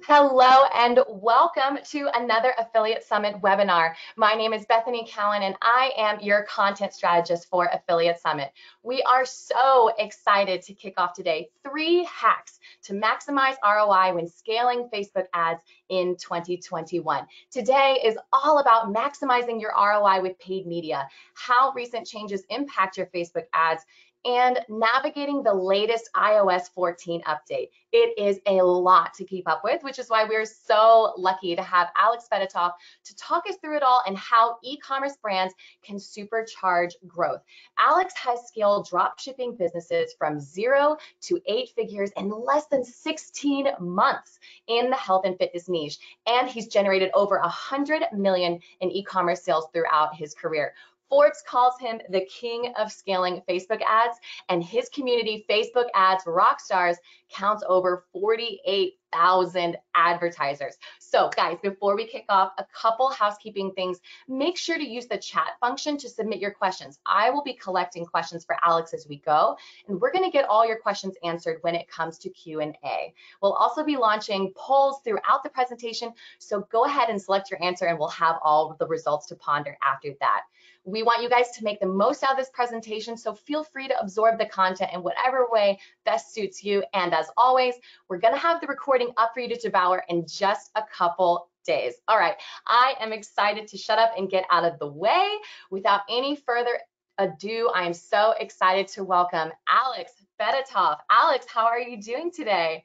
Hello and welcome to another Affiliate Summit webinar. My name is Bethany Cowan and I am your content strategist for Affiliate Summit. We are so excited to kick off today 3 hacks to maximize ROI when scaling Facebook ads in 2021. Today is all about maximizing your ROI with paid media, how recent changes impact your Facebook ads, and navigating the latest iOS 14 update. It is a lot to keep up with, which is why we're so lucky to have Alex Fedotov to talk us through it all and how e-commerce brands can supercharge growth. Alex has scaled dropshipping businesses from 0 to 8 figures in less than 16 months in the health and fitness niche, and he's generated over 100 million in e-commerce sales throughout his career. Forbes calls him the king of scaling Facebook ads, and his community, Facebook Ads Rockstars, counts over 48,000 advertisers. So guys, before we kick off, a couple housekeeping things. Make sure to use the chat function to submit your questions. I will be collecting questions for Alex as we go, and we're going to get all your questions answered when it comes to Q&A. We'll also be launching polls throughout the presentation, so go ahead and select your answer and we'll have all of the results to ponder after that. We want you guys to make the most out of this presentation, so feel free to absorb the content in whatever way best suits you. And as always, we're going to have the recording up for you to devour in just a couple days. All right, I am excited to shut up and get out of the way. Without any further ado, I am so excited to welcome Alex Fedotov. Alex, how are you doing today?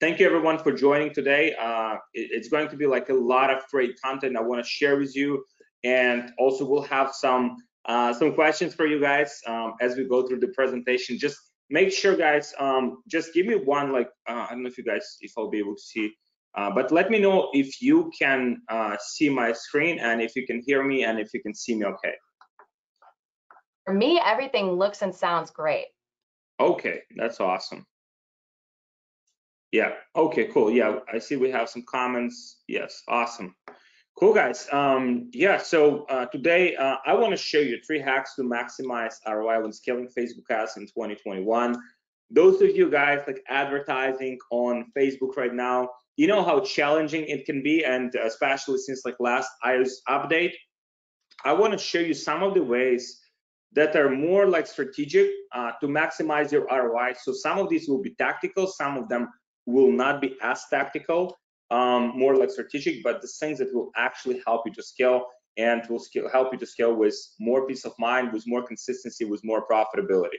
Thank you everyone for joining today. It's going to be like a lot of great content I want to share with you. And also we'll have some questions for you guys as we go through the presentation. Just make sure, guys, just give me one, like, I don't know if I'll be able to see, but let me know if you can see my screen and if you can hear me and if you can see me okay. For me, everything looks and sounds great. Okay, that's awesome. Yeah, okay, cool. Yeah, I see we have some comments. Yes, awesome. Cool, guys. Yeah, so today I want to show you 3 hacks to maximize ROI when scaling Facebook ads in 2021. Those of you guys like advertising on Facebook right now, you know how challenging it can be, and especially since like last iOS update, I want to show you some of the ways that are more like strategic to maximize your ROI. So some of these will be tactical, some of them will not be as tactical. More like strategic, but the things that will actually help you to scale and will help you to scale with more peace of mind, with more consistency, with more profitability.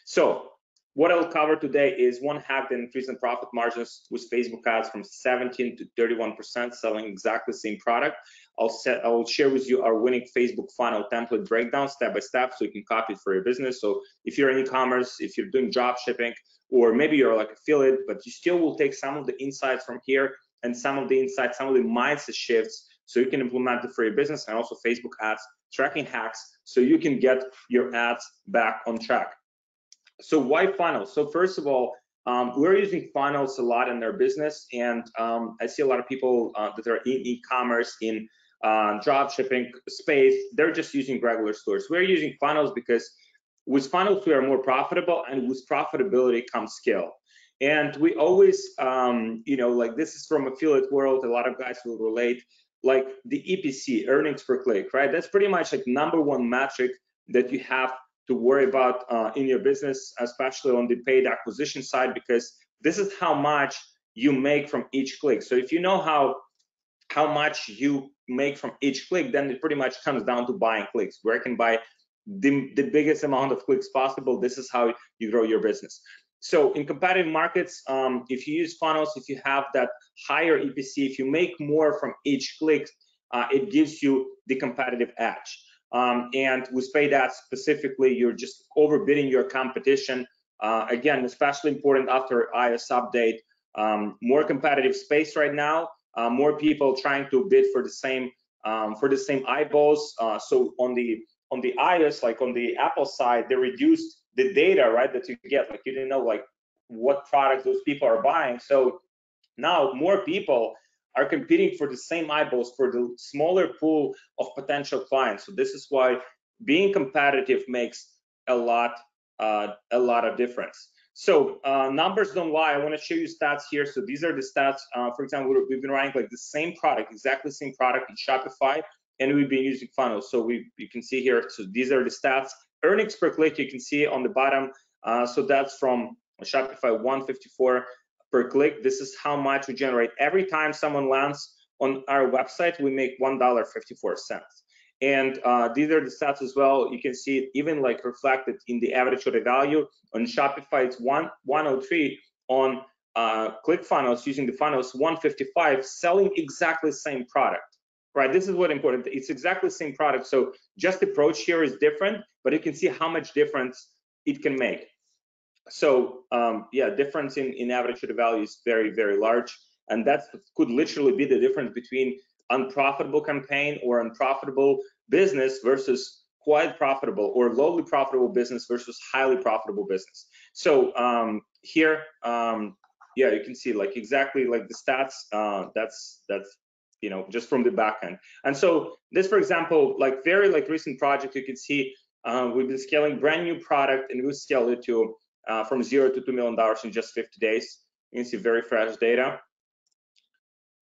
So what I'll cover today is 1 hack that increases profit margins with Facebook ads from 17 to 31%, selling exactly the same product. I'll share with you our winning Facebook funnel template breakdown step by step so you can copy it for your business. So if you're in e-commerce, if you're doing drop shipping, or maybe you're like affiliate, but you still will take some of the insights from here and some of the insights, some of the mindset shifts so you can implement it for your business, and also Facebook ads tracking hacks so you can get your ads back on track. So why funnels? So first of all, we're using funnels a lot in our business, and I see a lot of people that are in e-commerce, in drop shipping space, they're just using regular stores. We're using funnels because with funnels we are more profitable, and with profitability comes scale. And we always, you know, like this is from affiliate world, a lot of guys will relate, like the EPC, earnings per click, right? That's pretty much like #1 metric that you have to worry about in your business, especially on the paid acquisition side, because this is how much you make from each click. So if you know how much you make from each click, then it pretty much comes down to buying clicks. Where I can buy the biggest amount of clicks possible, this is how you grow your business. So in competitive markets, if you use funnels, if you have that higher EPC, if you make more from each click, it gives you the competitive edge. And with paid ads specifically, you're just overbidding your competition. Again, especially important after iOS update, more competitive space right now, more people trying to bid for the same eyeballs. So on the iOS, like on the Apple side, they reduced the data, right, that you get. Like you didn't know like what products those people are buying. So now more people are competing for the same eyeballs, for the smaller pool of potential clients. So this is why being competitive makes a lot of difference. So numbers don't lie. I want to show you stats here. So these are the stats. For example, we've been running like the same product, exactly the same product in Shopify, and we've been using funnels. So you can see here. So these are the stats. Earnings per click, you can see on the bottom. So that's from Shopify 154 per click. This is how much we generate every time someone lands on our website. We make $1.54. And these are the stats as well. You can see it even like reflected in the average order value. On Shopify, it's 103. On ClickFunnels, using the funnels, 155, selling exactly the same product, right? This is what important. It's exactly the same product. So just the approach here is different, but you can see how much difference it can make. So yeah, difference in average order value is very, very large. And that could literally be the difference between unprofitable campaign or unprofitable business versus quite profitable, or lowly profitable business versus highly profitable business. So here, yeah, you can see like exactly like the stats. That's you know, just from the back end. And so this, for example, like very like recent project, you can see we've been scaling brand new product, and we scaled it to from $0 to $2 million in just 50 days. You can see very fresh data.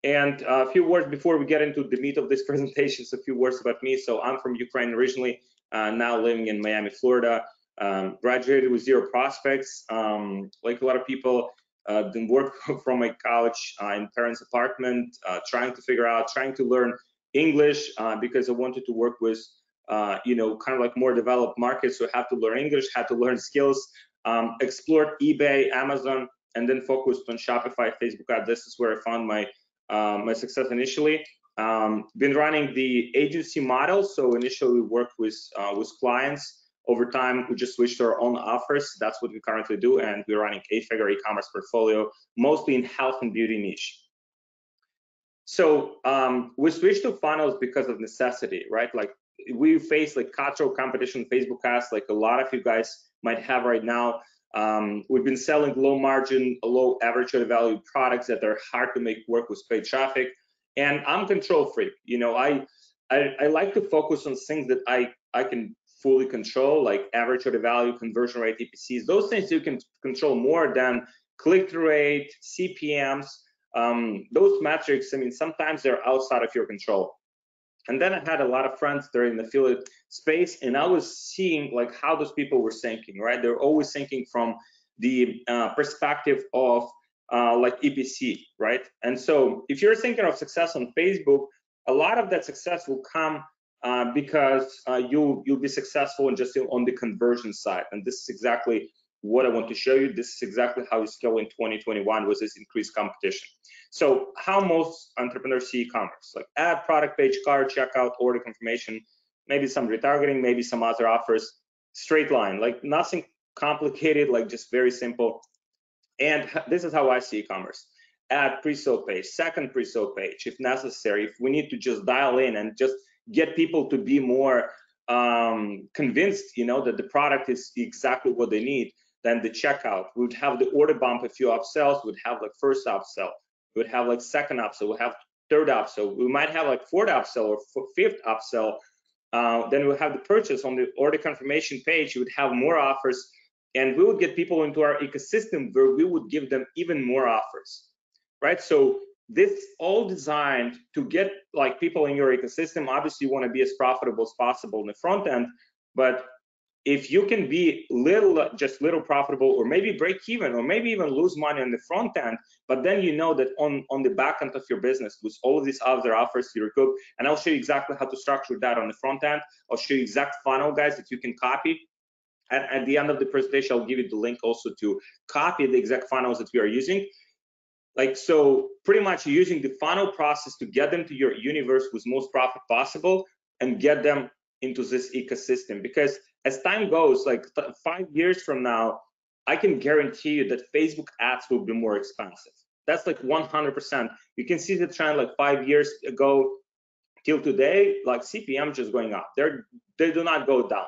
And a few words before we get into the meat of this presentation, so a few words about me. So I'm from Ukraine originally, now living in Miami, Florida. Graduated with 0 prospects. Like a lot of people, didn't work from my couch in parents' apartment, trying to learn English because I wanted to work with, you know, kind of like more developed markets. So I had to learn English, had to learn skills, explored eBay, Amazon, and then focused on Shopify, Facebook ads. This is where I found my success initially. Been running the agency model. So initially we worked with clients. Over time, we just switched to our own offers. That's what we currently do. And we're running 8-figure e-commerce portfolio, mostly in health and beauty niche. So we switched to funnels because of necessity, right? Like we face like cutthroat competition, Facebook ads, like a lot of you guys might have right now. We've been selling low margin, low average order value products that are hard to make work with paid traffic. And I'm control freak. You know, I like to focus on things that I can fully control, like average order value, conversion rate, EPCs. Those things you can control more than click-through rate, CPMs. Those metrics, I mean, sometimes they're outside of your control. And then I had a lot of friends that are in the affiliate space, and I was seeing like how those people were thinking, right? They're always thinking from the perspective of like EPC, right? And so if you're thinking of success on Facebook, a lot of that success will come because you'll be successful and just on the conversion side. And this is exactly what I want to show you. This is exactly how you scale in 2021 with this increased competition. So how most entrepreneurs see e-commerce, like ad, product page, cart, checkout, order confirmation, maybe some retargeting, maybe some other offers, straight line, like nothing complicated, like just very simple. And this is how I see e-commerce. Ad, pre-sale page, second pre-sale page, if necessary, if we need to just dial in and just get people to be more convinced, you know, that the product is exactly what they need, then the checkout. We would have the order bump, a few upsells, we'd have like first upsell, we would have like second upsell, we'll have third upsell, we might have like fourth upsell or fifth upsell. Then we'll have the purchase on the order confirmation page, you would have more offers, and we would get people into our ecosystem where we would give them even more offers, right? So this all designed to get like people in your ecosystem. Obviously, you want to be as profitable as possible in the front end, but if you can be just little profitable, or maybe break even, or maybe even lose money on the front end, but then you know that on the back end of your business, with all of these other offers you recoup, and I'll show you exactly how to structure that on the front end. I'll show you exact funnel, guys, that you can copy. At the end of the presentation, I'll give you the link also to copy the exact funnels that we are using. Like, so pretty much using the funnel process to get them to your universe with most profit possible and get them into this ecosystem. Because as time goes, like 5 years from now, I can guarantee you that Facebook ads will be more expensive. That's like 100%. You can see the trend like 5 years ago till today, like CPM just going up. They do not go down,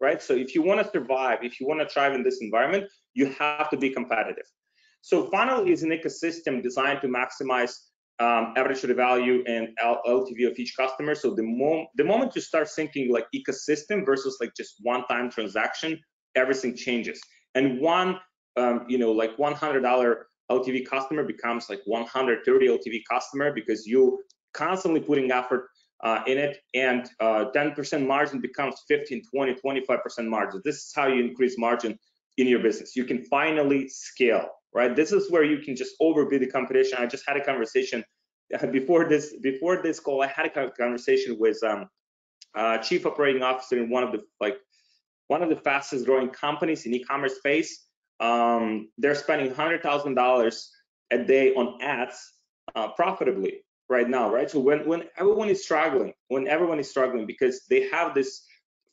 right? So if you want to survive, if you want to thrive in this environment, you have to be competitive. So funnel is an ecosystem designed to maximize average order value and LTV of each customer. So the moment you start thinking like ecosystem versus like just one-time transaction, everything changes. And one like $100 LTV customer becomes like 130 LTV customer because you constantly putting effort in it, and 10% margin becomes 15, 20, 25% margin. This is how you increase margin in your business. You can finally scale, right? This is where you can just overbid the competition. I just had a conversation before this call. I had a conversation with chief operating officer in one of the fastest growing companies in e-commerce space. They're spending $100,000 a day on ads profitably right now, right? So when everyone is struggling, because they have this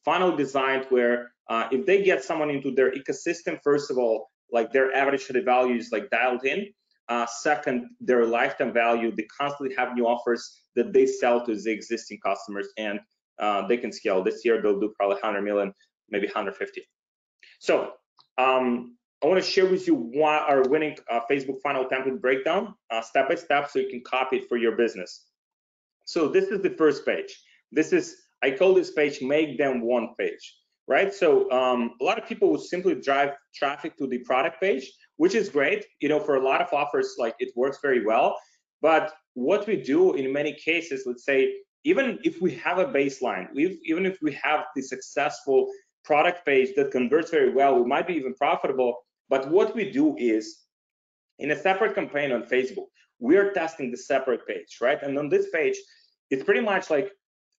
funnel designed where if they get someone into their ecosystem, first of all, like their average order value is like dialed in. Second, their lifetime value, they constantly have new offers that they sell to the existing customers, and they can scale. This year they'll do probably 100 million, maybe 150. So I want to share with you what our winning Facebook funnel template breakdown step by step, so you can copy it for your business. So this is the first page. I call this page "Make Them Want" page, right? So a lot of people will simply drive traffic to the product page, which is great. For a lot of offers, like it works very well. But what we do in many cases, let's say, even if we have a baseline, even if we have the successful product page that converts very well, we might be even profitable. But what we do is, in a separate campaign on Facebook, we're testing the separate page, right? And on this page, it's pretty much like,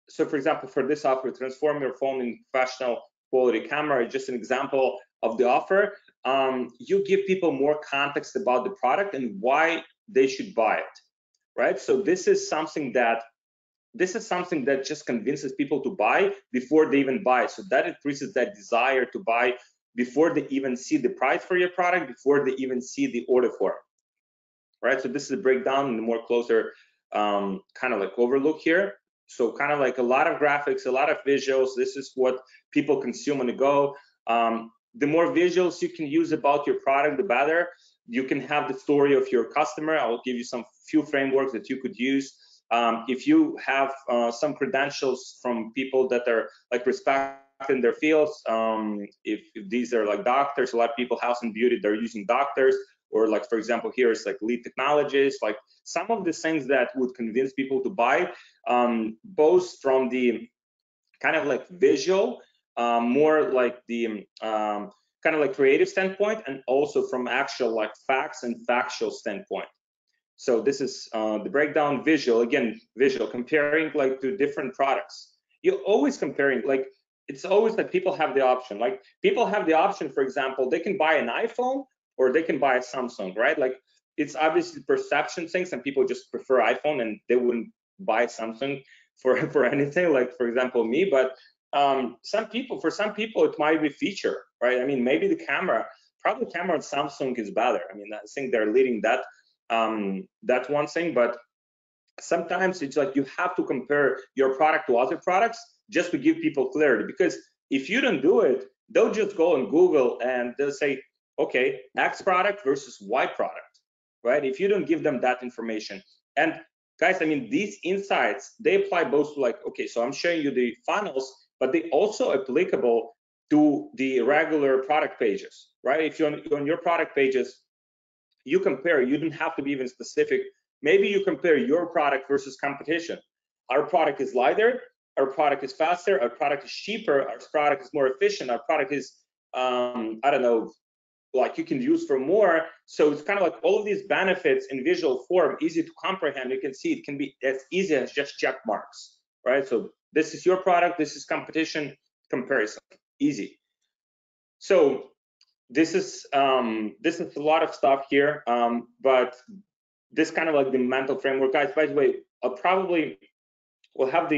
so for example, for this offer, transform your phone in professional quality camera, just an example of the offer. You give people more context about the product and why they should buy it, right? So this is something that just convinces people to buy before they even buy. So that increases that desire to buy before they even see the price for your product, before they even see the order form, right? So this is a breakdown and a more closer kind of like overlook here. So kind of like a lot of graphics, a lot of visuals. This is what people consume on the go. The more visuals you can use about your product, the better. You can have the story of your customer. I will give you some few frameworks that you could use. If you have some credentials from people that are like respected in their fields, if these are like doctors, a lot of people, health and beauty, they're using doctors, or like, for example, here it's like lead technologists, like some of the things that would convince people to buy, both from the kind of like visual, more like the kind of like creative standpoint, and also from actual like facts and factual standpoint. So this is the breakdown. Visual, again, visual, comparing like to different products. You're always comparing, like it's always like people have the option. Like people have the option, for example, they can buy an iPhone or they can buy a Samsung, right? Like it's obviously perception things, and people just prefer iPhone and they wouldn't buy Samsung for anything. Like for example, me, but for some people it might be feature, right? I mean, maybe the camera, probably camera on Samsung is better. I mean, I think they're leading that. That's one thing, but sometimes it's like you have to compare your product to other products just to give people clarity, because if you don't do it, they'll just go on Google and they'll say, okay, X product versus Y product, right? If you don't give them that information. And guys, I mean, these insights, they apply both to like, okay, so I'm showing you the funnels, but they also applicable to the regular product pages, right? If you're on your product pages, you compare, you don't have to be even specific. Maybe you compare your product versus competition. Our product is lighter, our product is faster, our product is cheaper, our product is more efficient, our product is, I don't know, like you can use for more. So it's kind of like all of these benefits in visual form, easy to comprehend. You can see it can be as easy as just check marks, right? So this is your product, this is competition, comparison, easy. So this is a lot of stuff here, but this kind of like the mental framework, guys. By the way, we'll have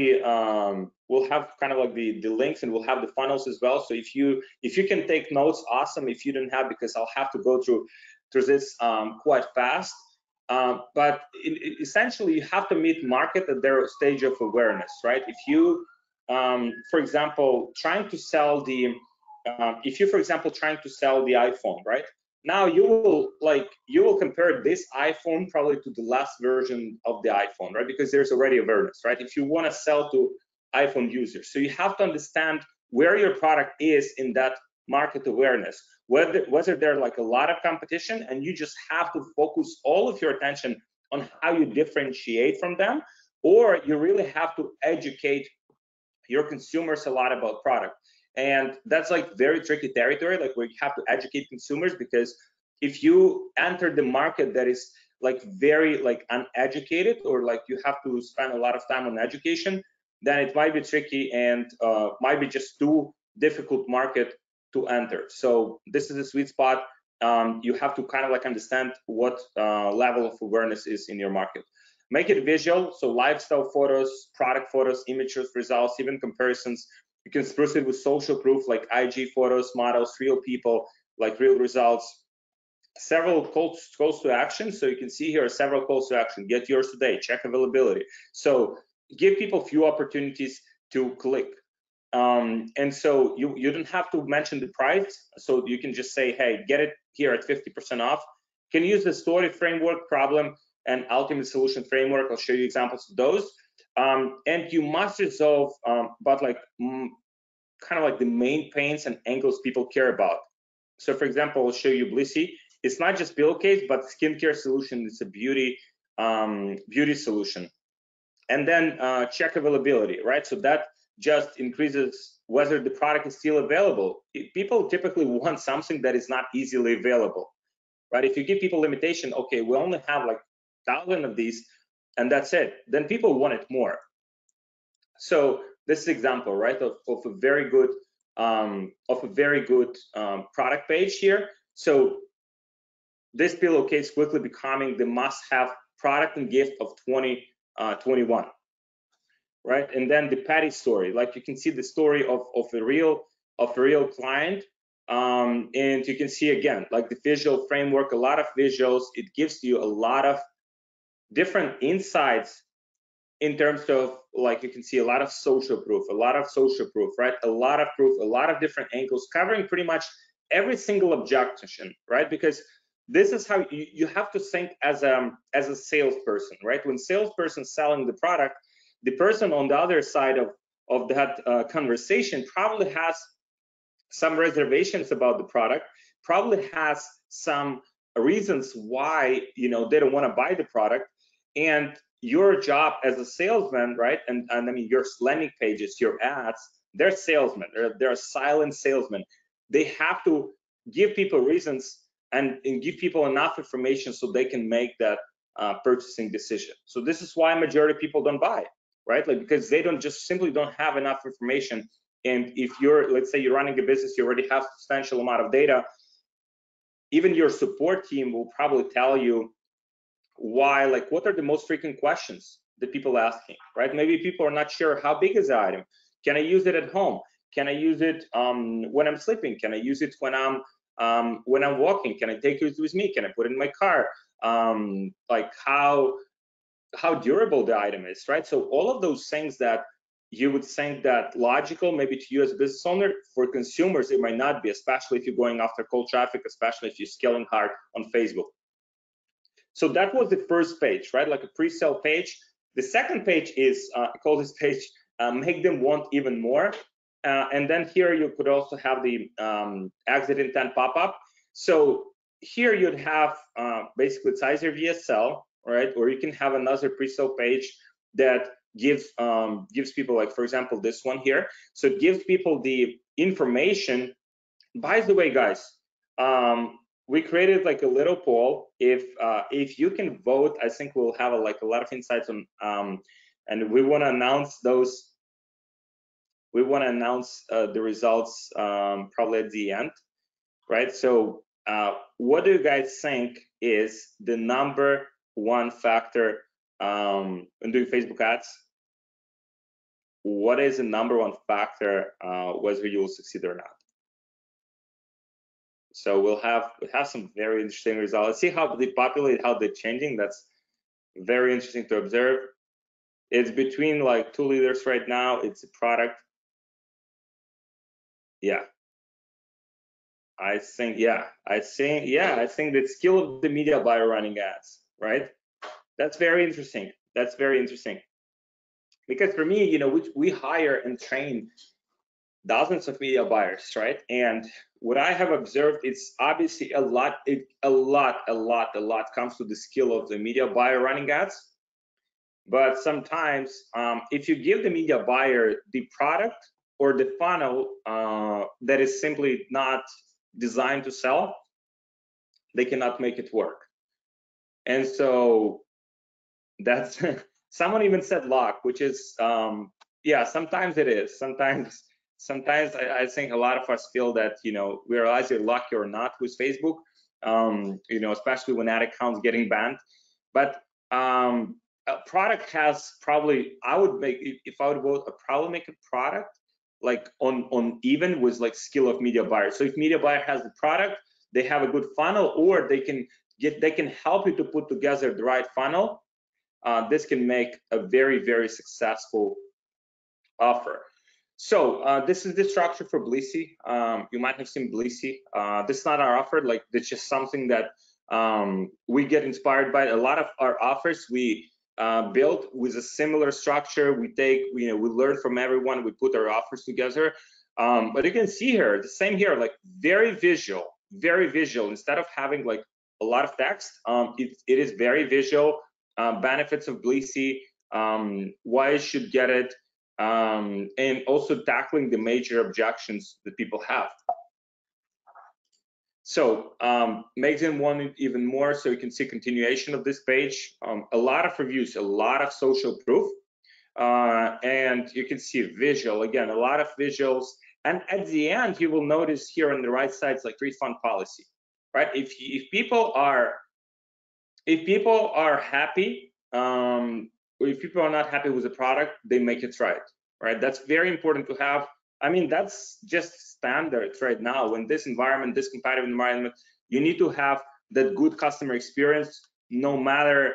kind of like the links, and we'll have the funnels as well. So if you can take notes, awesome. If you don't have, because I'll have to go through this quite fast. But essentially, you have to meet market at their stage of awareness, right? If you, for example, trying to sell the iPhone, right? Now you will compare this iPhone probably to the last version of the iPhone, right? Because there's already awareness, right? If you want to sell to iPhone users, so you have to understand where your product is in that market awareness, whether there like a lot of competition and you just have to focus all of your attention on how you differentiate from them, or you really have to educate your consumers a lot about product. And that's like very tricky territory, like where you have to educate consumers, because if you enter the market that is like very like uneducated, or like you have to spend a lot of time on education, then it might be tricky and might be just too difficult market to enter. So this is a sweet spot. You have to kind of like understand what level of awareness is in your market. Make it visual, so lifestyle photos, product photos, images, results, even comparisons. You can spruce it with social proof like IG photos, models, real people, like real results. Several calls to action. So you can see here several calls to action. Get yours today, check availability. So give people few opportunities to click. And so you don't have to mention the price. So you can just say, hey, get it here at 50% off. You can use the story framework, problem, and ultimate solution framework. I'll show you examples of those. And you must resolve about like kind of like the main pains and angles people care about. So for example, I'll show you Blissy. It's not just pillowcase, but skincare solution. It's a beauty solution. And then check availability, right? So that just increases whether the product is still available. People typically want something that is not easily available, right? If you give people limitation, okay, we only have like 1,000 of these, and that's it. Then people want it more. So this is example, right, of a very good product page here. So this pillowcase quickly becoming the must-have product and gift of 2021, right? And then the Patty story, like you can see the story of a real client, and you can see again like the visual framework, a lot of visuals. It gives you a lot of different insights in terms of, like, you can see a lot of social proof, right? A lot of proof, a lot of different angles, covering pretty much every single objection, right? Because this is how you have to think as a salesperson, right? When salesperson selling the product, the person on the other side of that conversation probably has some reservations about the product, probably has some reasons why they don't want to buy the product. And your job as a salesman, right? And I mean, your landing pages, your ads, they're salesmen. They're silent salesmen. They have to give people reasons and give people enough information so they can make that purchasing decision. So this is why majority of people don't buy, right? Like, because they simply don't have enough information. And if let's say you're running a business, you already have substantial amount of data, even your support team will probably tell you why, like, what are the most frequent questions that people are asking, right? Maybe people are not sure how big is the item. Can I use it at home? Can I use it when I'm sleeping? Can I use it when I'm walking? Can I take it with me? Can I put it in my car? Like how durable the item is, right? So all of those things that you would think that logical maybe to you as a business owner, for consumers it might not be, especially if you're going after cold traffic, especially if you're scaling hard on Facebook. So that was the first page, right? Like a pre-sale page. The second page is, I call this page, make them want even more. And then here you could also have the exit intent pop-up. So here you'd have basically it's either VSL, right? Or you can have another pre-sale page that gives people, like, for example, this one here. So it gives people the information. By the way, guys, we created like a little poll. If you can vote, I think we'll have a lot of insights on, and we want to announce those. We want to announce the results probably at the end, right? So what do you guys think is the number one factor in doing Facebook ads? What is the number one factor whether you will succeed or not? So we'll have some very interesting results. Let's see how they populate, how they're changing. That's very interesting to observe. It's between like two leaders right now. It's a product. Yeah. I think the skill of the media buyer running ads, right? That's very interesting. Because for me, we hire and train dozens of media buyers, right? And what I have observed, it's obviously a lot comes to the skill of the media buyer running ads. But sometimes, if you give the media buyer the product or the funnel that is simply not designed to sell, they cannot make it work. And so that's someone even said luck, which is yeah, sometimes it is. Sometimes I think a lot of us feel that, you know, we're either lucky or not with Facebook, you know, especially when ad accounts getting banned. But a product has probably, I would make, if I would vote, I'd probably make a product like on even with like skill of media buyer. So if media buyer has the product, they have a good funnel, or they can help you to put together the right funnel. This can make a very successful offer. So this is the structure for Bleasy. You might have seen Bleasy. This is not our offer. Like, it's just something that we get inspired by. A lot of our offers we built with a similar structure. We take, you know, we learn from everyone. We put our offers together. But you can see here, the same here, like very visual. Instead of having like a lot of text, it is very visual. Benefits of Bleasy, why you should get it, and also tackling the major objections that people have. So makes them want it even more. So you can see continuation of this page, a lot of reviews, a lot of social proof, and you can see visual, again, a lot of visuals. And at the end, you will notice here on the right side, it's like refund policy, right? If people are happy, or if people are not happy with the product, they make it right? That's very important to have. I mean, that's just standard right now. In this environment, this competitive environment, you need to have that good customer experience, no matter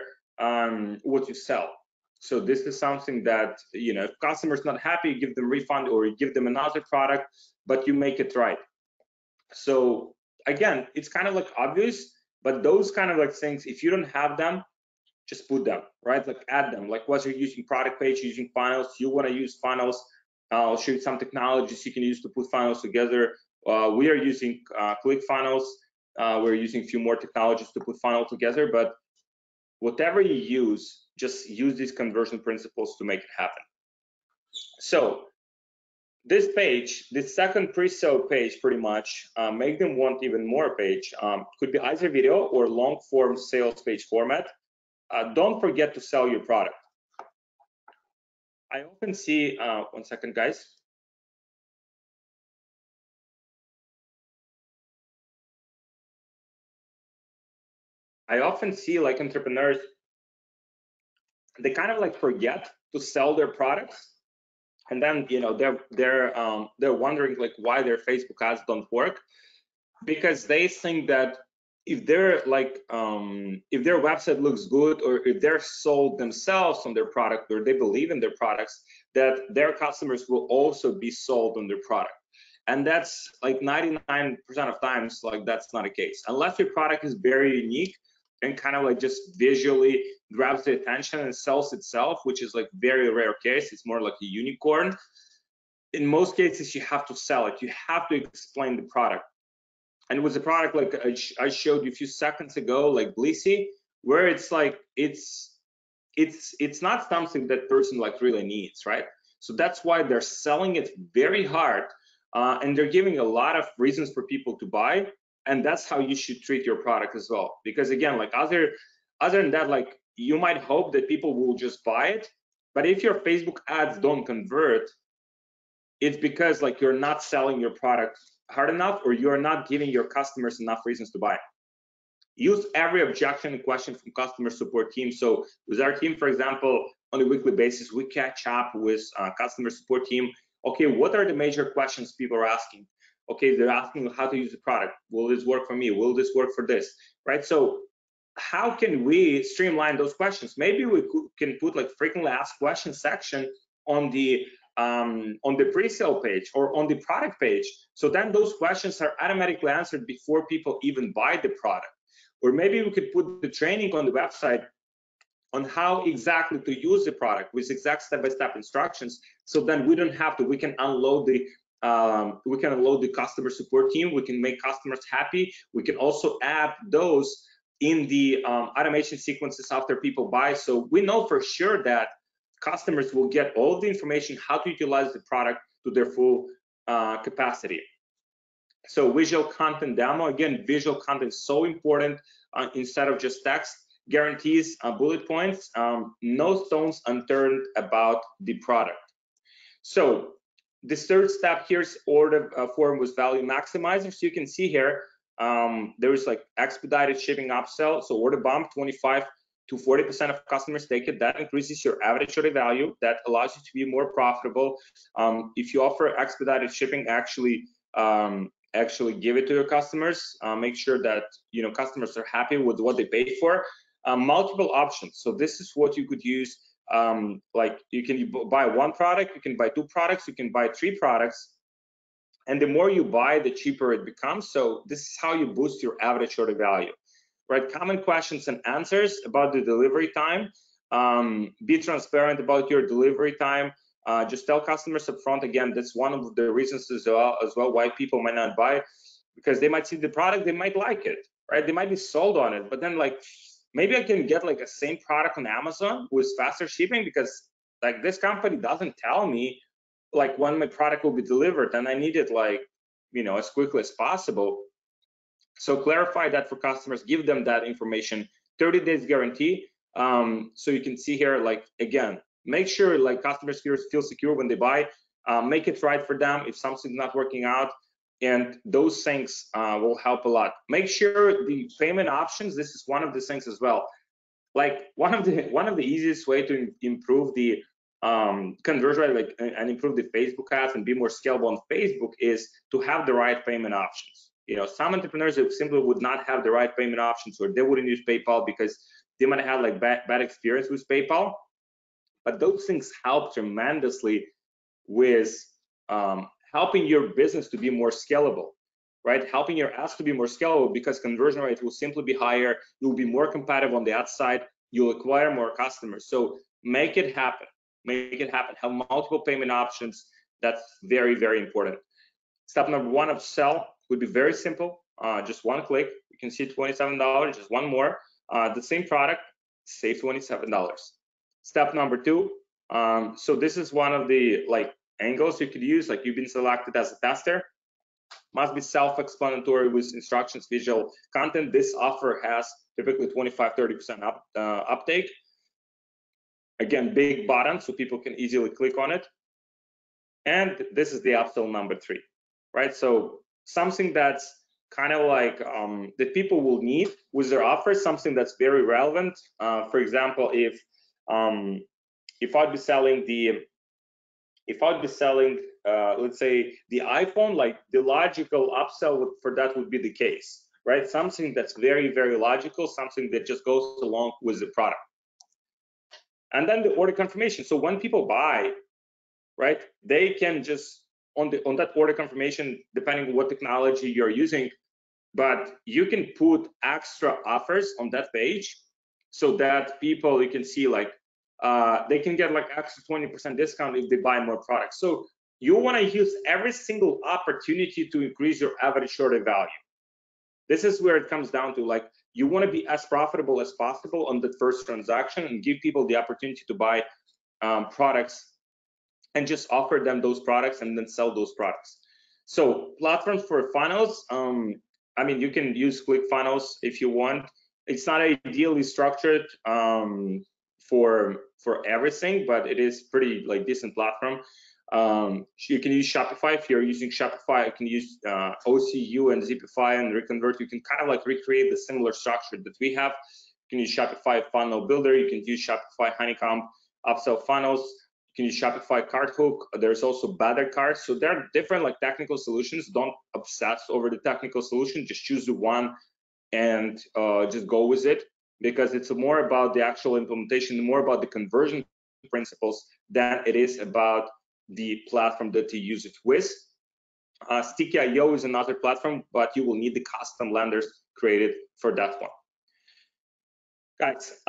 what you sell. So this is something that, you know, if customer's not happy, you give them refund or you give them another product, but you make it right. So again, it's kind of like obvious, but those kind of like things, if you don't have them, just put them, right? Like add them. Like, once you're using product page, using funnels, you want to use funnels. I'll show you some technologies you can use to put funnels together. We are using click funnels. We're using a few more technologies to put funnel together, but whatever you use, just use these conversion principles to make it happen. So this page, this second pre-sale page, pretty much make them want even more page. Could be either video or long form sales page format. Don't forget to sell your product. I often see, one second, guys. I often see like entrepreneurs, they kind of like forget to sell their products, and then, you know, they're wondering like why their Facebook ads don't work, because they think that if they're like if their website looks good, or if they're sold themselves on their product, or they believe in their products, that their customers will also be sold on their product. And that's like 99% of times, like, that's not the case, unless your product is very unique and kind of like just visually grabs the attention and sells itself, which is like very rare case. It's more like a unicorn. In most cases, you have to sell it. You have to explain the product. And with a product like I showed you a few seconds ago, like Bleasy, where it's like it's not something that person like really needs, right? So that's why they're selling it very hard, and they're giving a lot of reasons for people to buy. And that's how you should treat your product as well. Because again, like other than that, like, you might hope that people will just buy it, but if your Facebook ads don't convert, it's because like you're not selling your product hard enough, or you're not giving your customers enough reasons to buy. Use every objection and question from customer support team. So with our team, for example, on a weekly basis, we catch up with customer support team. Okay, what are the major questions people are asking? Okay, they're asking how to use the product. Will this work for me? Will this work for this? Right? So how can we streamline those questions? Maybe we can put like frequently asked questions section on the pre-sale page or on the product page. So then those questions are automatically answered before people even buy the product. Or maybe we could put the training on the website on how exactly to use the product with exact step-by-step instructions. So then we don't have to, we can unload we can load the customer support team. We can make customers happy. We can also add those in the automation sequences after people buy. So we know for sure that customers will get all the information how to utilize the product to their full capacity. So visual content demo, again, visual content is so important instead of just text. Guarantees, bullet points, no stones unturned about the product. So this third step here is order form with value maximizer. So you can see here, there's like expedited shipping upsell. So order bump, 25 to 40% of customers take it. That increases your average order value. That allows you to be more profitable. If you offer expedited shipping, actually give it to your customers. Make sure that customers are happy with what they paid for. Multiple options. So this is what you could use. Like you can buy one product, you can buy two products, you can buy three products, and the more you buy, the cheaper it becomes. So this is how you boost your average order value, right? Common questions and answers about the delivery time. Be transparent about your delivery time. Just tell customers up front. Again, that's one of the reasons as well why people might not buy, because they might see the product, they might like it, right? They might be sold on it, but then like, maybe I can get like a same product on Amazon with faster shipping, because like this company doesn't tell me like when my product will be delivered, and I need it like, as quickly as possible. So clarify that for customers, give them that information, 30 days guarantee. So you can see here, like, again, make sure like customers feel secure when they buy, make it right for them if something's not working out. And those things will help a lot. Make sure the payment options, this is one of the things as well. Like one of the easiest way to improve the conversion rate, like, and improve the Facebook ads and be more scalable on Facebook, is to have the right payment options. Some entrepreneurs simply would not have the right payment options, or they wouldn't use PayPal because they might have like bad experience with PayPal. But those things help tremendously with helping your business to be more scalable, right? Helping your ads to be more scalable, because conversion rate will simply be higher. You'll be more competitive on the ad side. You'll acquire more customers. So make it happen. Make it happen. Have multiple payment options. That's very, very important. Step number one of sell would be very simple. Just one click. You can see $27. Just one more. The same product, save $27. Step number two. So this is one of the angles you could use. Like, you've been selected as a tester. Must be self-explanatory with instructions, visual content. This offer has typically 25-30% uptake. Again, big button so people can easily click on it. And this is the upsell number 3, right? So something that's kind of like that people will need with their offer, something that's very relevant. For example, if I'd be selling let's say the iPhone, like the logical upsell for that would be the case, right? Something that's very, very logical, something that just goes along with the product. And then the order confirmation. So when people buy, right, they can just on that order confirmation, depending on what technology you're using, but you can put extra offers on that page so that people, you can see like they can get like extra 20% discount if they buy more products. So you want to use every single opportunity to increase your average order value. This is where it comes down to, like, you want to be as profitable as possible on the first transaction and give people the opportunity to buy products, and just offer them those products and then sell those products. So platforms for funnels, I mean, you can use ClickFunnels if you want. It's not ideally structured for everything, but it is pretty like decent platform. You can use Shopify. If you're using Shopify, you can use OCU and Zipify and Reconvert. You can kind of like recreate the similar structure that we have. You can use Shopify Funnel Builder. You can use Shopify Honeycomb upsell funnels. You can use Shopify Cart Hook. There's also Better Carts. So there are different like technical solutions. Don't obsess over the technical solution. Just choose the one and just go with it, because it's more about the actual implementation, more about the conversion principles than it is about the platform that you use it with. Sticky.io is another platform, but you will need the custom lenders created for that one. Guys,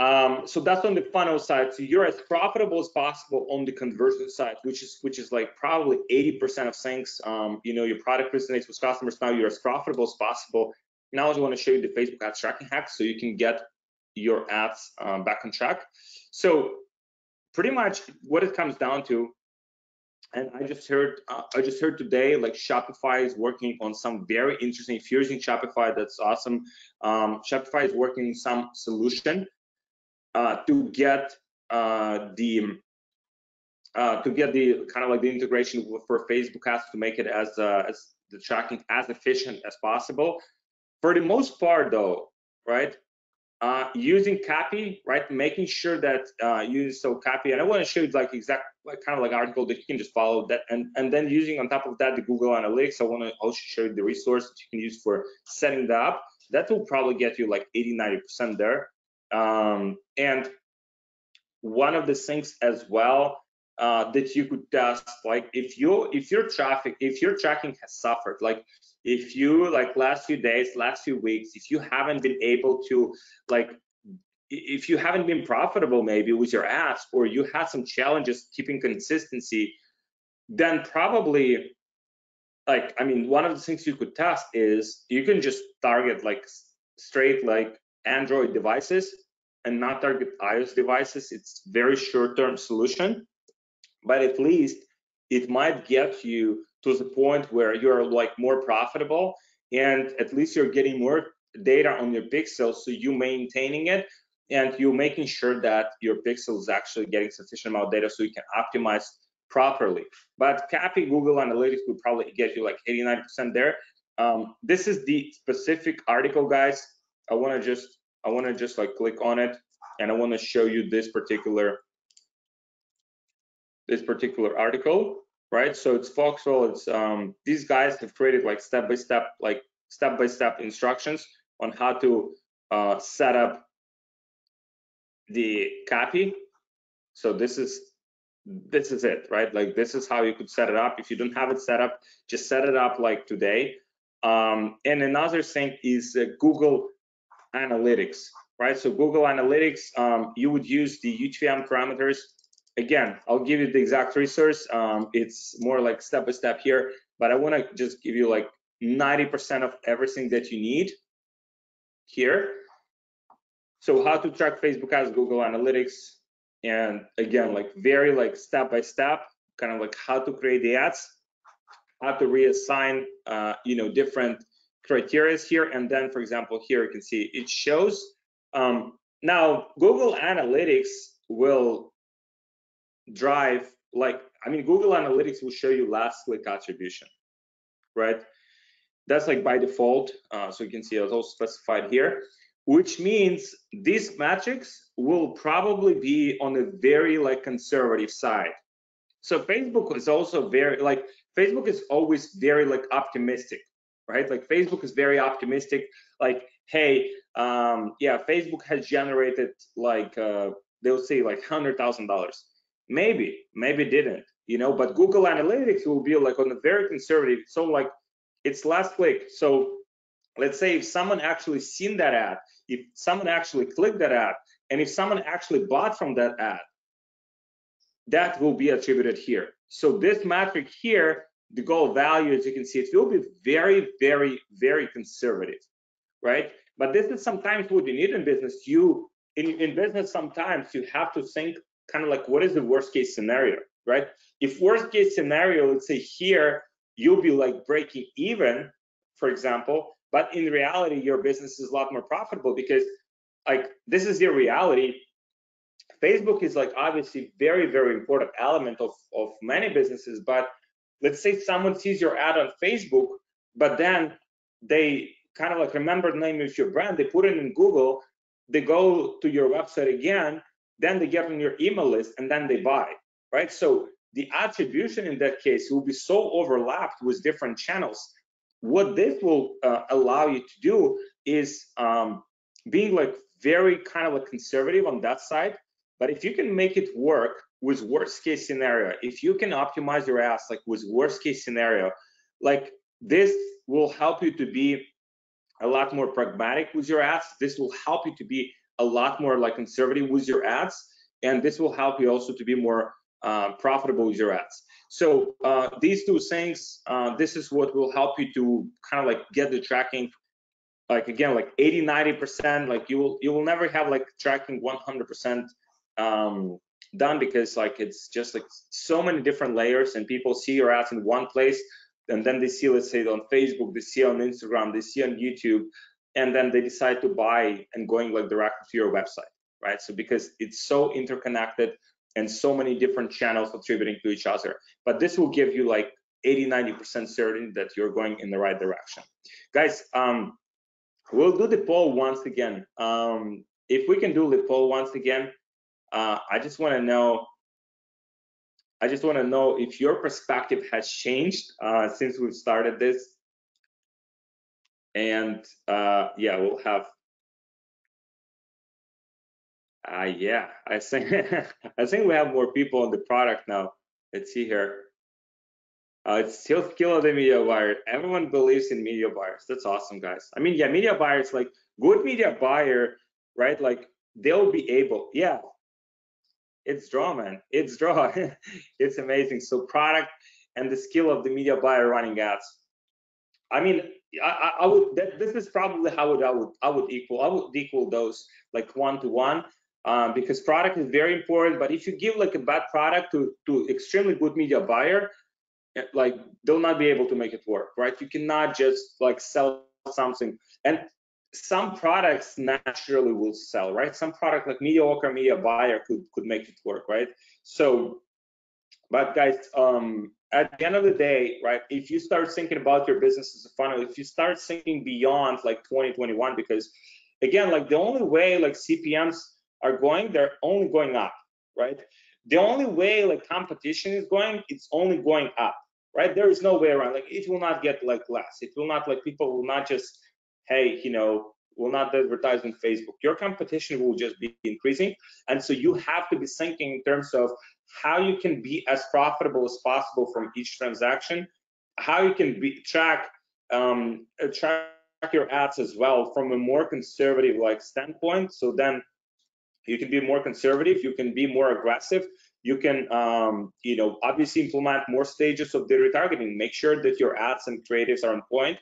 so that's on the funnel side. So you're as profitable as possible on the conversion side, which is like probably 80% of things. You know, your product resonates with customers. Now you're as profitable as possible. Now I just want to show you the Facebook ads tracking hack so you can get your ads back on track. So pretty much what it comes down to, and I just heard today, like Shopify is working on some very interesting. If you're using Shopify, that's awesome. Shopify is working on some solution to get the kind of like the integration for Facebook ads to make it as the tracking as efficient as possible. For the most part, though, right? Using copy, right? Making sure that copy, and I want to show you like exact kind of like article that you can just follow that, and then using on top of that the Google Analytics. I want to also show you the resource that you can use for setting that up. That will probably get you like 80-90% there. And one of the things as well that you could test, like if your tracking has suffered, like if you like last few days, last few weeks, if you haven't been able to like, if you haven't been profitable maybe with your ads, or you had some challenges keeping consistency, then probably like, I mean, one of the things you could test is you can just target like straight like Android devices and not target iOS devices. It's very short-term solution, but at least it might get you to the point where you're like more profitable, and at least you're getting more data on your pixels, so you maintaining it and you making sure that your pixel is actually getting sufficient amount of data so you can optimize properly. But copy Google Analytics will probably get you like 80-90% there. This is the specific article, guys. I want to just like click on it, and I want to show you this particular article, right? So it's Foxwell. It's these guys have created like step-by-step instructions on how to set up the copy. So this is it, right? Like this is how you could set it up. If you don't have it set up, just set it up like today. And another thing is Google Analytics, right? So Google Analytics, you would use the UTM parameters. Again, I'll give you the exact resource. It's more like step-by-step here, but I want to just give you like 90% of everything that you need here. So how to track Facebook ads, Google Analytics, and again, like very like step-by-step, kind of like how to create the ads, how to reassign, you know, different criteria here. And then, for example, here you can see it shows. Now, Google Analytics will drive, like, I mean, Google Analytics will show you last click attribution, right? That's like by default. So you can see it's also specified here, which means these metrics will probably be on a very like conservative side. So Facebook is also very like, Facebook is always very like optimistic, right? Like Facebook is very optimistic, like, hey, yeah, Facebook has generated like, they'll say like $100,000. Maybe didn't, you know, but Google Analytics will be like on a very conservative, so like it's last click. So let's say if someone actually seen that ad, if someone actually clicked that ad, and if someone actually bought from that ad, that will be attributed here. So this metric here, the goal value, as you can see, it will be very, very, very conservative, right? But this is sometimes what you need in business. In business, sometimes you have to think kind of like, what is the worst case scenario, right? If worst case scenario, let's say here, you'll be like breaking even, for example, but in reality, your business is a lot more profitable because like this is your reality. Facebook is like obviously very, very important element of many businesses, but let's say someone sees your ad on Facebook, but then they kind of like remember the name of your brand, they put it in Google, they go to your website again, then they get on your email list and then they buy, right? So the attribution in that case will be so overlapped with different channels. What this will allow you to do is being like very kind of like conservative on that side. But if you can make it work with worst case scenario, if you can optimize your ads like with worst case scenario, like this will help you to be a lot more pragmatic with your ads. This will help you to be a lot more like conservative with your ads, and this will help you also to be more profitable with your ads. So these two things, this is what will help you to kind of like get the tracking, like again, like 80-90%. Like you will never have like tracking 100% done, because like it's just like so many different layers, and people see your ads in one place, and then they see, let's say, on Facebook, they see on Instagram, they see on YouTube, and then they decide to buy and going like directly to your website, right? So because it's so interconnected and so many different channels contributing to each other, but this will give you like 80-90% certain that you're going in the right direction. Guys, we'll do the poll once again. If we can do the poll once again, I just want to know if your perspective has changed since we've started this. And yeah, we'll have. Yeah, I think I think we have more people on the product now. Let's see here. It's still kill the media buyer. Everyone believes in media buyers. That's awesome, guys. I mean, yeah, media buyers, like good media buyer, right? Like they'll be able, yeah. It's draw, man. It's draw. It's amazing. So product and the skill of the media buyer running ads. I mean, I would. This is probably how I would equal those like 1-to-1, because product is very important. But if you give like a bad product to extremely good media buyer, like they'll not be able to make it work, right? You cannot just like sell something, and some products naturally will sell, right? Some product like mediocre media buyer could make it work, right? So, but guys, at the end of the day, right, if you start thinking about your business as a funnel, if you start thinking beyond like 2021, because again, like the only way like CPMs are going, they're only going up, right? The only way like competition is going, it's only going up, right? There is no way around. Like it will not get like less. It will not, like people will not just, hey, will not advertise on Facebook. Your competition will just be increasing, and so you have to be thinking in terms of how you can be as profitable as possible from each transaction, how you can track your ads as well from a more conservative like standpoint. So then you can be more conservative, you can be more aggressive, you can obviously implement more stages of the retargeting, make sure that your ads and creatives are on point,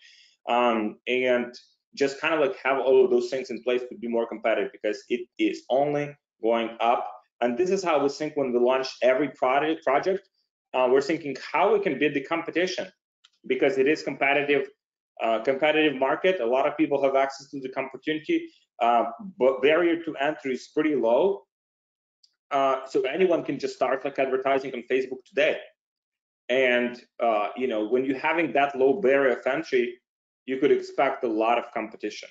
and just kind of like have all of those things in place to be more competitive, because it is only going up. And this is how we think when we launch every project. We're thinking how we can beat the competition, because it is competitive market. A lot of people have access to the opportunity, but barrier to entry is pretty low. So anyone can just start like advertising on Facebook today. And when you're having that low barrier of entry, you could expect a lot of competition.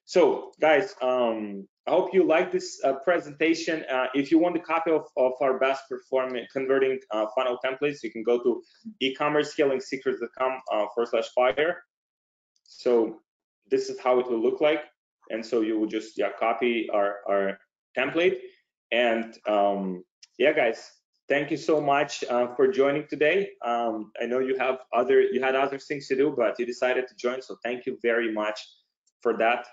So guys, I hope you like this presentation. If you want a copy of our best performing converting funnel templates, you can go to ecommercescalingsecrets.com/fire. So this is how it will look like. And so you will just copy our template. And yeah, guys, thank you so much for joining today. I know you had other things to do, but you decided to join. So thank you very much for that.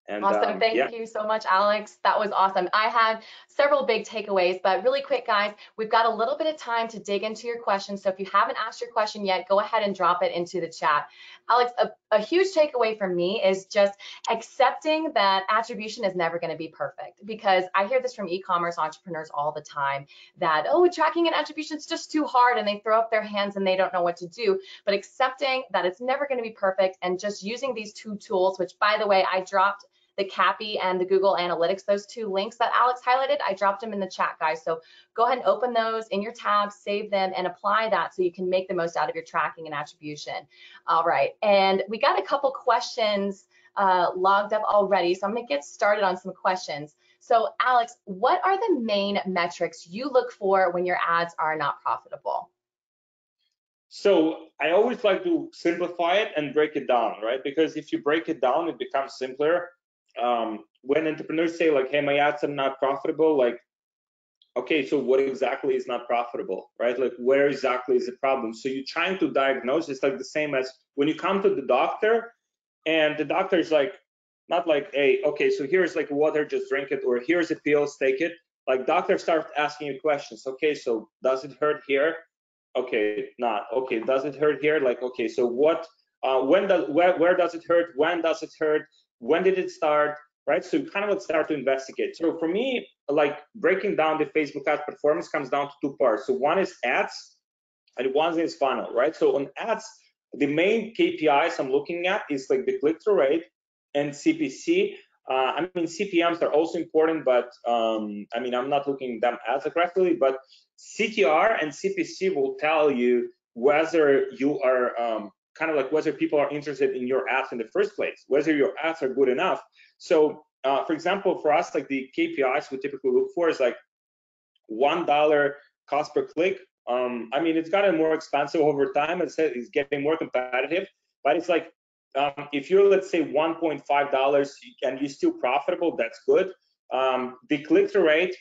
And, awesome. Thank you so much, Alex. That was awesome. I had several big takeaways, but really quick, guys, we've got a little bit of time to dig into your questions. So if you haven't asked your question yet, go ahead and drop it into the chat. Alex, a huge takeaway from me is just accepting that attribution is never going to be perfect, because I hear this from e-commerce entrepreneurs all the time that, oh, tracking and attribution is just too hard, and they throw up their hands and they don't know what to do. But accepting that it's never going to be perfect, and just using these two tools, which, by the way, I dropped the CAPI and the Google Analytics, those two links that Alex highlighted, I dropped them in the chat, guys. So go ahead and open those in your tabs, save them, and apply that so you can make the most out of your tracking and attribution. All right, and we got a couple questions logged up already, so I'm gonna get started on some questions. So Alex, what are the main metrics you look for when your ads are not profitable? So I always like to simplify it and break it down, right? Because if you break it down, it becomes simpler. When entrepreneurs say like, hey, my ads are not profitable, like, okay, so what exactly is not profitable, right? Like, where exactly is the problem? So you're trying to diagnose. It's like the same as when you come to the doctor and the doctor is like, Not like, hey, okay, so here's like water, just drink it, or here's a pills, take it. Like doctors start asking you questions. Okay, so does it hurt here? Okay, not okay. Does it hurt here? Like, okay, so what? Where does it hurt? When does it hurt? When did it start? Right? So you kind of like start to investigate. So for me, like breaking down the Facebook ads performance comes down to two parts. So one is ads, and one is funnel, right? So on ads, the main KPIs I'm looking at is like the click-through rate and CPC. I mean, CPMs are also important, but I mean, I'm not looking at them as aggressively, but CTR and CPC will tell you whether you are kind of like whether people are interested in your ads in the first place, whether your ads are good enough. So, for example, for us, like the KPIs we typically look for is like $1 cost per click. I mean, it's gotten more expensive over time. It's getting more competitive, but it's like if you're, let's say, $1.5 and you're still profitable, that's good. The click-through rate,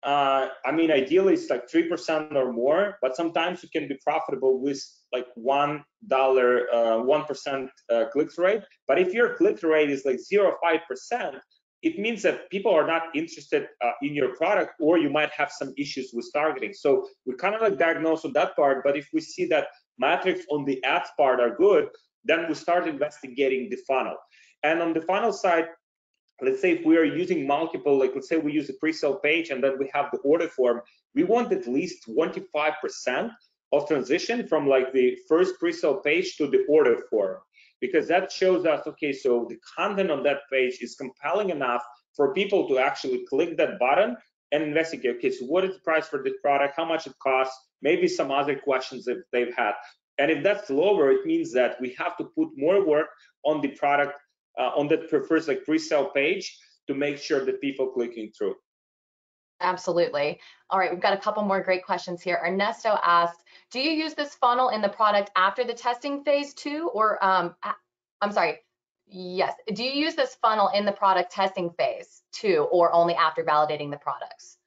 I mean, ideally it's like 3% or more, but sometimes you can be profitable with like $1, 1% click-through rate. But if your click-through rate is like 0.5%, it means that people are not interested in your product, or you might have some issues with targeting. So we kind of like diagnose on that part, but if we see that metrics on the ads part are good, then we start investigating the funnel. And on the funnel side, let's say if we are using multiple, like let's say we use a pre-sale page and then we have the order form, we want at least 25% of transition from like the first pre-sale page to the order form, because that shows us, okay, so the content on that page is compelling enough for people to actually click that button and investigate, okay, so what is the price for this product, how much it costs, maybe some other questions that they've had. And if that's lower, it means that we have to put more work on the product, on that first like pre-sale page, to make sure that people clicking through. Absolutely. All right, we've got a couple more great questions here. Ernesto asked, do you use this funnel in the product after the testing phase too? Or, I'm sorry, yes. Do you use this funnel in the product testing phase too, or only after validating the products?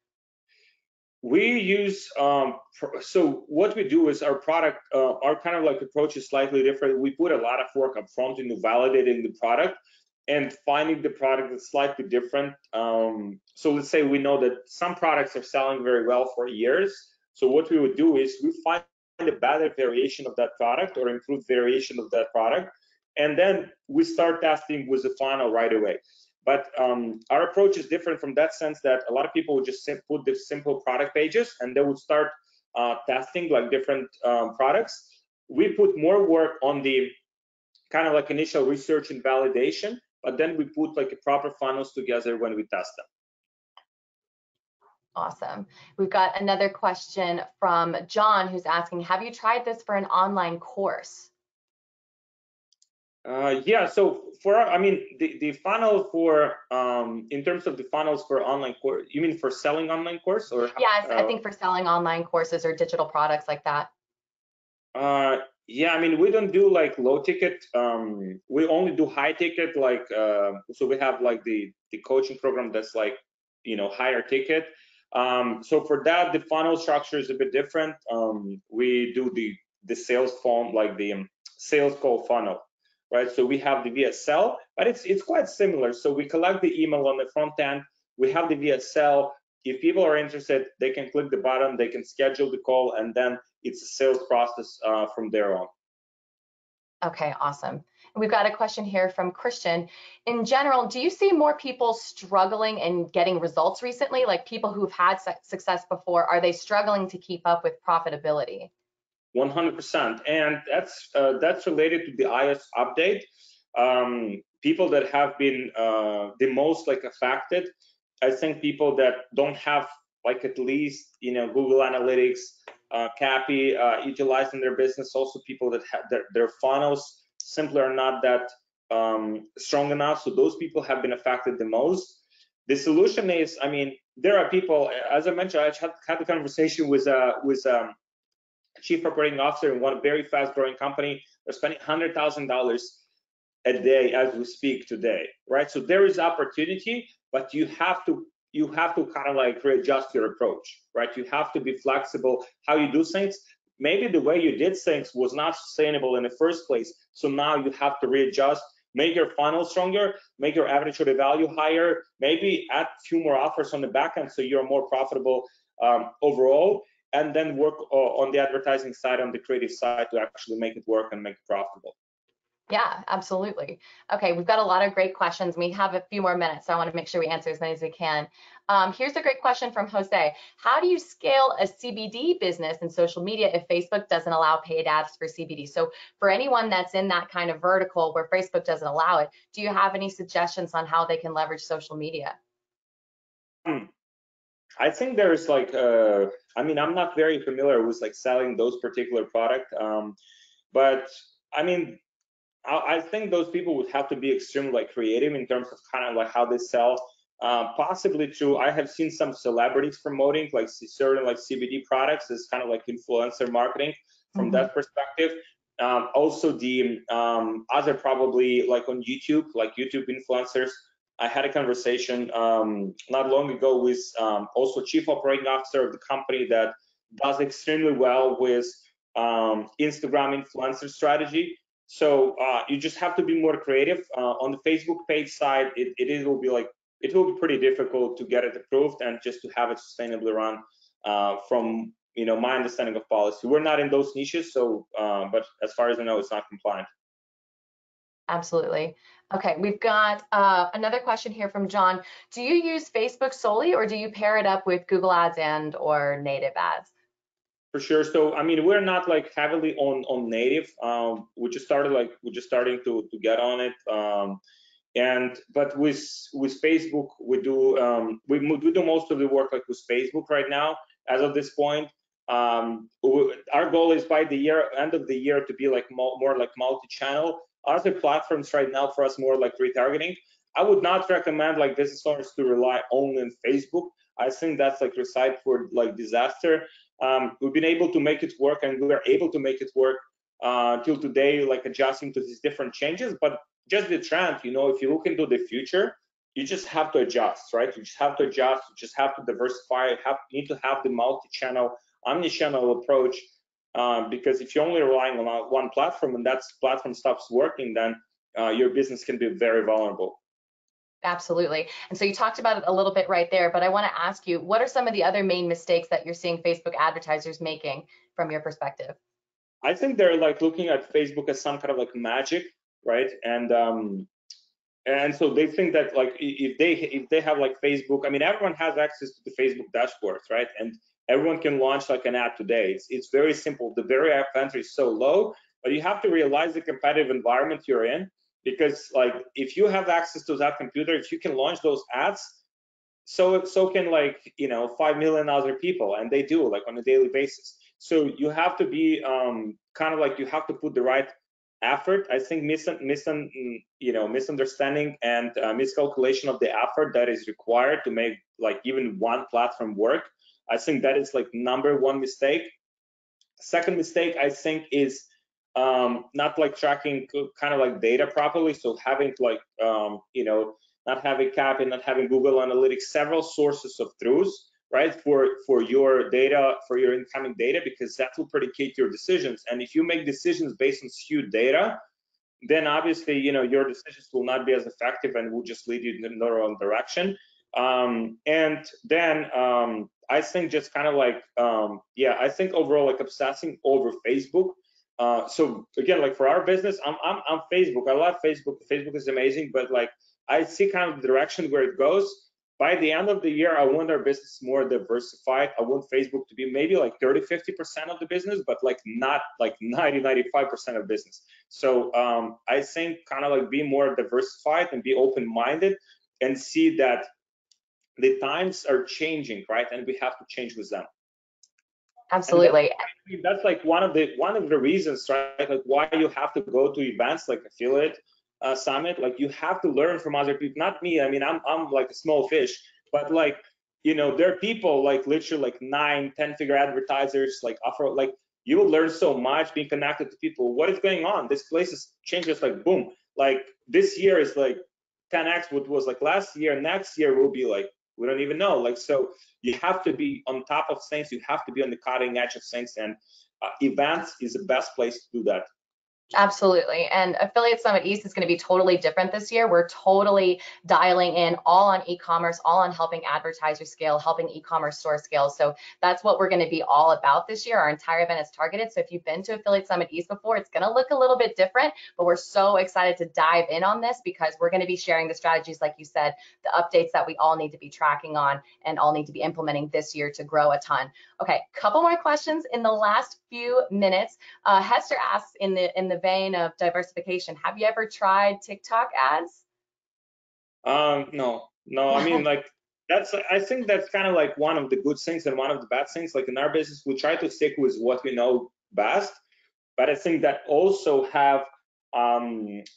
We use, so what we do is our product, our kind of like approach is slightly different. We put a lot of work up front into validating the product and finding the product that's slightly different. So let's say we know that some products are selling very well for years. So what we would do is we find a better variation of that product or improved variation of that product, and then we start testing with the funnel right away. But our approach is different from that sense that a lot of people would just put the simple product pages and they would start testing like different products. We put more work on the kind of like initial research and validation, but then we put like a proper funnels together when we test them. Awesome. We've got another question from John who's asking, have you tried this for an online course? Yeah, so for, I mean, the funnel for, in terms of the funnels for online course, you mean for selling online course or? Yes, I think for selling online courses or digital products like that. Yeah, I mean, we don't do like low ticket, we only do high ticket, like, so we have like the coaching program that's like, you know, higher ticket. So for that, the funnel structure is a bit different. We do the sales form, like the sales call funnel. Right, so we have the VSL, but it's quite similar. So we collect the email on the front end. We have the VSL. If people are interested, they can click the button, they can schedule the call, and then it's a sales process from there on. Okay, awesome. We've got a question here from Christian. In general, do you see more people struggling and getting results recently? Like people who've had success before, are they struggling to keep up with profitability? 100%, and that's related to the iOS update. People that have been the most like affected, I think people that don't have like at least, you know, Google Analytics, CAPI utilized in their business. Also, people that have their funnels simply are not that strong enough. So those people have been affected the most. The solution is, I mean, there are people, as I mentioned, I had a conversation with chief operating officer in one very fast growing company. They're spending $100,000 a day as we speak today, right? So there is opportunity, but you have to kind of like readjust your approach, right? You have to be flexible how you do things. Maybe the way you did things was not sustainable in the first place, so now you have to readjust. make your funnel stronger, make your average order value higher, maybe add a few more offers on the back end so you're more profitable overall, and then work on the advertising side, on the creative side, to actually make it work and make it profitable. Yeah, absolutely. Okay, we've got a lot of great questions. We have a few more minutes, so I want to make sure we answer as many as we can. Here's a great question from Jose. How do you scale a CBD business in social media if Facebook doesn't allow paid ads for CBD? So for anyone that's in that kind of vertical where Facebook doesn't allow it, do you have any suggestions on how they can leverage social media? I think there's like, I mean, I'm not very familiar with like selling those particular product, but I mean, I think those people would have to be extremely like creative in terms of kind of like how they sell. Possibly through, I have seen some celebrities promoting like certain like CBD products as kind of like influencer marketing from that perspective. Also the other probably like on YouTube, like YouTube influencers. I had a conversation not long ago with also chief operating officer of the company that does extremely well with Instagram influencer strategy. So you just have to be more creative. On the Facebook page side, it will be like, it will be pretty difficult to get it approved and just to have it sustainably run from my understanding of policy. We're not in those niches, so but as far as I know, it's not compliant. Absolutely. Okay, we've got another question here from John. Do you use Facebook solely, or do you pair it up with Google Ads and or native ads? For sure. So I mean, we're not like heavily on native. We just started like we're just starting to get on it. But with Facebook, we do most of the work like with Facebook right now as of this point. Our goal is by the end of the year to be like more like multi-channel. Other platforms right now for us more like retargeting. I would not recommend like business owners to rely only on Facebook. I think that's like recipe for like disaster. We've been able to make it work, and we are able to make it work till today, like adjusting to these different changes. But just the trend, if you look into the future, you just have to adjust, right? You just have to adjust. You just have to diversify. You need to have the multi-channel, omni-channel approach. Because if you're only relying on one platform and that platform stops working, then your business can be very vulnerable. Absolutely. And so you talked about it a little bit right there, but I want to ask you, what are some of the other main mistakes that you're seeing Facebook advertisers making from your perspective? I think they're like looking at Facebook as some kind of like magic, right? And so they think that like if they have like Facebook, I mean, everyone has access to the Facebook dashboards, right? And everyone can launch like an ad today. It's very simple. The barrier of entry is so low, but you have to realize the competitive environment you're in, because like if you have access to that computer, if you can launch those ads, so can like 5 million other people, and they do like on a daily basis. So you have to be kind of like, you have to put the right effort. I think misunderstanding and miscalculation of the effort that is required to make like even one platform work. I think that is like number one mistake. Second mistake, I think, is not like tracking kind of like data properly. So having like not having CAPI, not having Google Analytics, several sources of truths, right, for your data, for your incoming data, because that will predicate your decisions. And if you make decisions based on skewed data, then obviously your decisions will not be as effective and will just lead you in the wrong direction. And then I think just kind of like I think overall like obsessing over Facebook. So again, like for our business, I'm Facebook. I love Facebook. Facebook is amazing, but like I see kind of the direction where it goes. By the end of the year, I want our business more diversified. I want Facebook to be maybe like 30-50% of the business, but like not like 90-95% of business. So I think kind of like be more diversified and be open-minded and see that the times are changing, right? And we have to change with them. Absolutely. And that's like one of the reasons, right? Like why you have to go to events like affiliate summit. Like you have to learn from other people. Not me. I mean, I'm like a small fish, but like there are people like literally like 9-10-figure advertisers like offer, like you will learn so much being connected to people. What is going on? This place is changes like boom. Like this year is like 10x what was like last year. Next year will be like, we don't even know. Like, so you have to be on top of things. You have to be on the cutting edge of things, and events is the best place to do that. Absolutely. And Affiliate Summit East is going to be totally different this year. We're totally dialing in all on e-commerce, all on helping advertisers scale, helping e-commerce store scale. So that's what we're going to be all about this year. Our entire event is targeted. So if you've been to Affiliate Summit East before, it's going to look a little bit different, but we're so excited to dive in on this because we're going to be sharing the strategies, like you said, the updates that we all need to be tracking on and all need to be implementing this year to grow a ton. Okay, couple more questions in the last few minutes. Hester asks in the vein of diversification, have you ever tried TikTok ads? No, no. I mean, like I think that's kind of like one of the good things and one of the bad things. Like in our business, we try to stick with what we know best, but I think that also have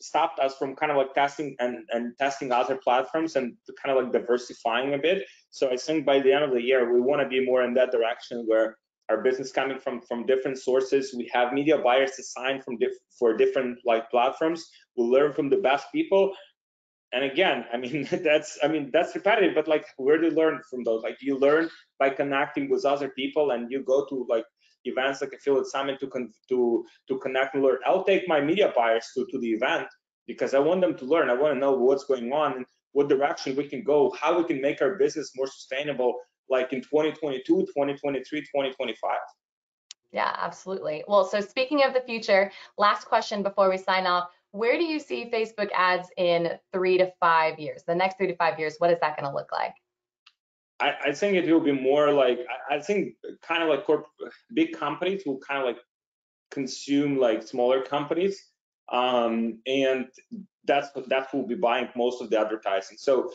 stopped us from kind of like testing and testing other platforms and kind of like diversifying a bit. So I think by the end of the year, we want to be more in that direction where our business coming from different sources. We have media buyers assigned for different like platforms. We learn from the best people. And again, I mean, that's repetitive, but like, where do you learn from those? Like, you learn by connecting with other people, and you go to like events like Affiliate Summit to connect and learn. I'll take my media buyers to the event because I want them to learn. I want to know what's going on and what direction we can go, how we can make our business more sustainable, like in 2022, 2023, 2025. Yeah, absolutely. Well, so speaking of the future, last question before we sign off. Where do you see Facebook ads in 3 to 5 years? The next 3 to 5 years, what is that going to look like? I think it will be more like, I think kind of like big companies will kind of like consume like smaller companies, and that will be buying most of the advertising. So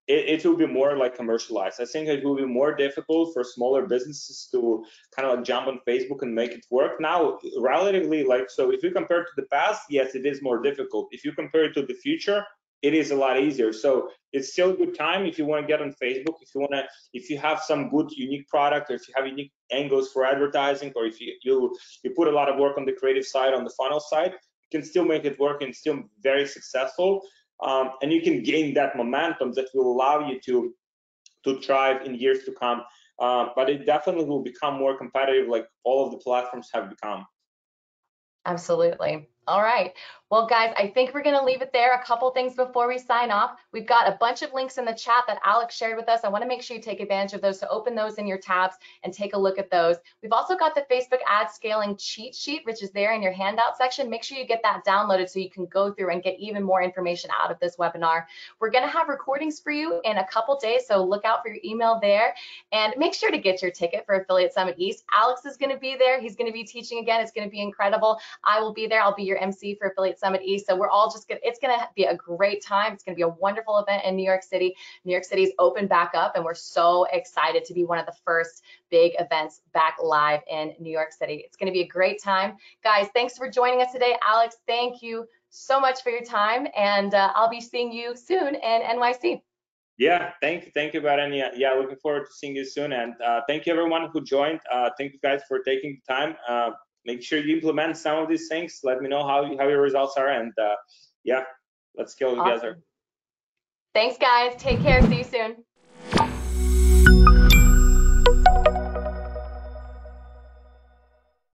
it will be more like commercialized. I think it will be more difficult for smaller businesses to kind of like jump on Facebook and make it work now. Relatively, like, so if you compare to the past, yes, it is more difficult. If you compare it to the future, it is a lot easier. So it's still a good time if you want to get on Facebook, if you have some good unique product, or if you have unique angles for advertising, or if you put a lot of work on the creative side, on the funnel side, you can still make it work and still very successful. And you can gain that momentum that will allow you to thrive in years to come. But it definitely will become more competitive, like all of the platforms have become. Absolutely. All right. Well, guys, I think we're going to leave it there. A couple things before we sign off. We've got a bunch of links in the chat that Alex shared with us. I want to make sure you take advantage of those. So open those in your tabs and take a look at those. We've also got the Facebook ad scaling cheat sheet, which is there in your handout section. Make sure you get that downloaded so you can go through and get even more information out of this webinar. We're going to have recordings for you in a couple days, so look out for your email there. And make sure to get your ticket for Affiliate Summit East. Alex is going to be there. He's going to be teaching again. It's going to be incredible. I will be there. I'll be your MC for Affiliate Summit East. So we're all just it's going to be a great time. It's going to be a wonderful event in New York City. New York City's open back up, and we're so excited to be one of the first big events back live in New York City. It's going to be a great time. Guys, thanks for joining us today. Alex, thank you so much for your time, and I'll be seeing you soon in NYC. Yeah, thank you, Baran. Yeah, looking forward to seeing you soon. And thank you everyone who joined. Thank you guys for taking the time. Make sure you implement some of these things. Let me know how your results are, and yeah, let's scale together. Awesome. Thanks, guys. Take care. See you soon.